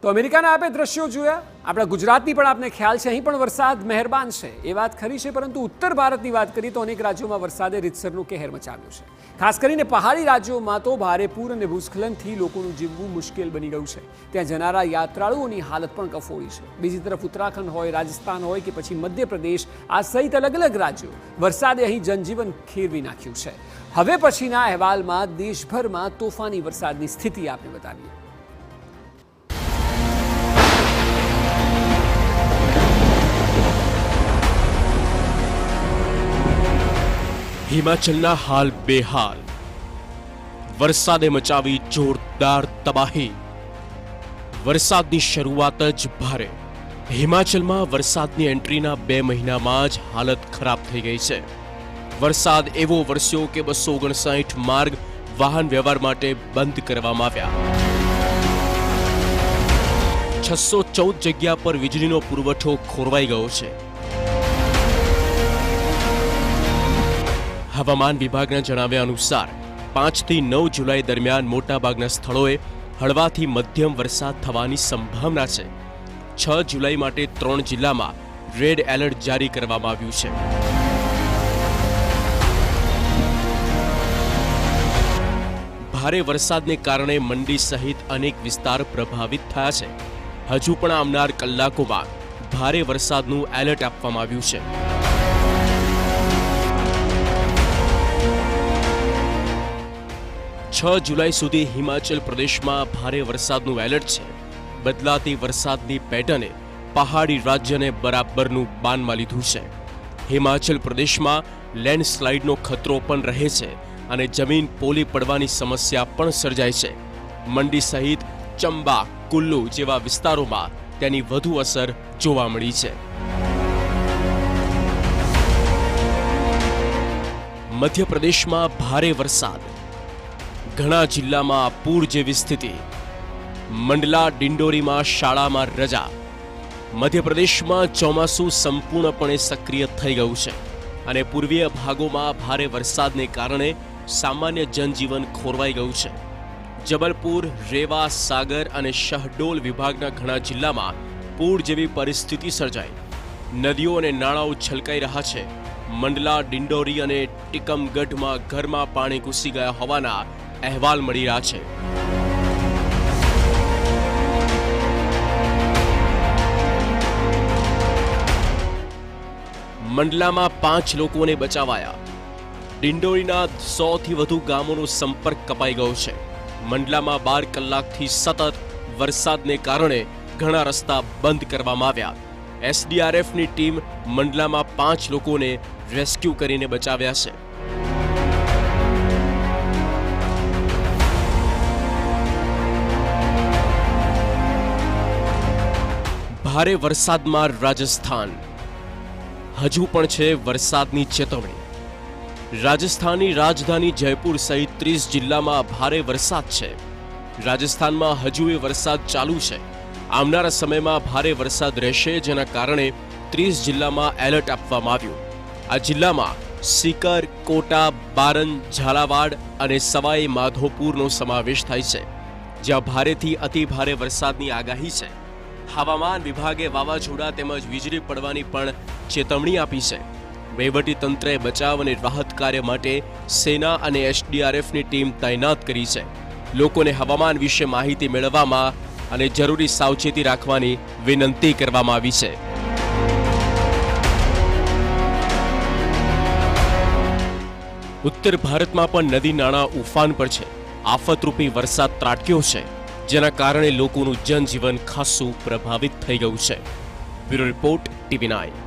તો અમેરિકાના આપે દ્રશ્યો જોયા, આપણા ગુજરાતની પણ આપને ખ્યાલ છે, અહીં પણ વરસાદ મહેરબાન છે એ વાત ખરી છે, પરંતુ ઉત્તર ભારતની વાત કરીએ તો અનેક રાજ્યોમાં વરસાદે રીતસરનું કહેર મચાવ્યું છે. ખાસ કરીને પહાડી રાજ્યોમાં તો ભારે પૂર અને ભૂસ્ખલનથી લોકોનું જીવવું મુશ્કેલ બની ગયું છે. ત્યાં જનારા યાત્રાળુઓની હાલત પણ કફોડી છે. બીજી તરફ ઉત્તરાખંડ હોય, રાજસ્થાન હોય કે પછી મધ્યપ્રદેશ, આ સહિત અલગ અલગ રાજ્યો વરસાદે અહીં જનજીવન ખેરવી નાખ્યું છે. હવે પછીના અહેવાલમાં દેશભરમાં તોફાની વરસાદની સ્થિતિ આપને બતાવીએ. હિમાચલના હાલ બેહાલ. વરસાદે મચાવી જોરદાર તબાહી. વરસાદની શરૂઆત જ ભારે. હિમાચલમાં વરસાદની એન્ટ્રીના 2 મહિનામાં જ હાલત ખરાબ થઈ ગઈ છે. વરસાદ એવો વરસ્યો કે 259 માર્ગ વાહન વ્યવહાર માટે બંધ કરવામાં આવ્યા. 614 જગ્યા પર વીજળીનો પુરવઠો ખોરવાઈ ગયો છે. હવામાન વિભાગના જણાવ્યા અનુસાર 5 થી 9 જુલાઈ દરમિયાન મોટાભાગના સ્થળોએ હળવાથી મધ્યમ વરસાદ થવાની સંભાવના છે. 6 જુલાઈ માટે 3 જિલ્લામાં રેડ એલર્ટ જારી કરવામાં આવ્યું છે. ભારે વરસાદને કારણે મંડી સહિત અનેક વિસ્તાર પ્રભાવિત થયા છે. હજુ પણ આવનાર કલાકોમાં ભારે વરસાદનું એલર્ટ આપવામાં આવ્યું છે. છ જુલાઈ સુધી હિમાચલ પ્રદેશમાં ભારે વરસાદનું એલર્ટ છે. બદલાતી વરસાદની પેટર્ને પહાડી રાજ્યને બરાબરનું બાનમાં લીધું છે. હિમાચલ પ્રદેશમાં લેન્ડસ્લાઇડનો ખતરો પણ રહે છે અને જમીન પોલી પડવાની સમસ્યા પણ સર્જાય છે. મંડી સહિત ચંબા, કુલ્લુ જેવા વિસ્તારોમાં તેની વધુ અસર જોવા મળી છે. મધ્યપ્રદેશમાં ભારે વરસાદ. ઘણા જિલ્લામાં પૂર જેવી સ્થિતિ. મંડલા ડિંડોરીમાં શાળામાં રજા. મધ્યપ્રદેશમાં ચોમાસું સંપૂર્ણપણે સક્રિય થઈ ગયું છે અને પૂર્વીય ભાગોમાં ભારે વરસાદને કારણે સામાન્ય જનજીવન ખોરવાઈ ગયું છે. જબલપુર, રેવા, સાગર અને શહડોલ વિભાગના ઘણા જિલ્લામાં પૂર જેવી પરિસ્થિતિ સર્જાઈ. નદીઓ અને નાળાઓ છલકાઈ રહ્યા છે. મંડલા, ડિંડોરી અને ટીકમગઢમાં ઘરમાં પાણી ઘૂસી ગયા હોવાના અહેવાલ મળી રહ્યા છે. મંડલામાં 5 લોકોને બચાવાયા. ડિંડોરીના 100 થી વધુ ગામોનો સંપર્ક કપાઈ ગયો છે. મંડલામાં 12 કલાકથી સતત વરસાદને કારણે ઘણા રસ્તા બંધ કરવામાં આવ્યા. એસડીઆરએફની ટીમ મંડલામાં 5 લોકોને રેસ્ક્યુ કરીને બચાવ્યા છે. ભારે વરસાદમાં રાજસ્થાન. હજુ પણ છે વરસાદની ચેતવણી. રાજસ્થાનની રાજધાની જયપુર સહિત 30 જિલ્લામાં ભારે વરસાદ છે. રાજસ્થાનમાં હજુ એ વરસાદ ચાલુ છે. આવનારા સમયમાં ભારે વરસાદ રહેશે, જેના કારણે 30 જિલ્લામાં એલર્ટ આપવામાં આવ્યું. આ જિલ્લામાં સીકર, કોટા, બારન, ઝાલાવાડ અને સવાઈ માધોપુરનો સમાવેશ થાય છે, જ્યાં ભારેથી અતિ ભારે વરસાદની આગાહી છે. હવામાન વિભાગે વાવાઝોડા તેમજ વીજળી પડવાની પણ ચેતવણી આપી છે. વહીવટીતંત્રએ બચાવ અને રાહત કાર્ય માટે સેના અને એસડીઆરએફની ટીમ તૈનાત કરી છે. લોકોને હવામાન વિશે માહિતી મેળવવામાં અને જરૂરી સાવચેતી રાખવાની વિનંતી કરવામાં આવી છે. ઉત્તર ભારતમાં પણ નદી નાળા ઉફાન પર છે. આફતરૂપી વરસાદ ત્રાટક્યો છે, જેના કારણે લોકોનું જનજીવન ખાસ્સું પ્રભાવિત થઈ ગયું છે. Bureau report, TV9.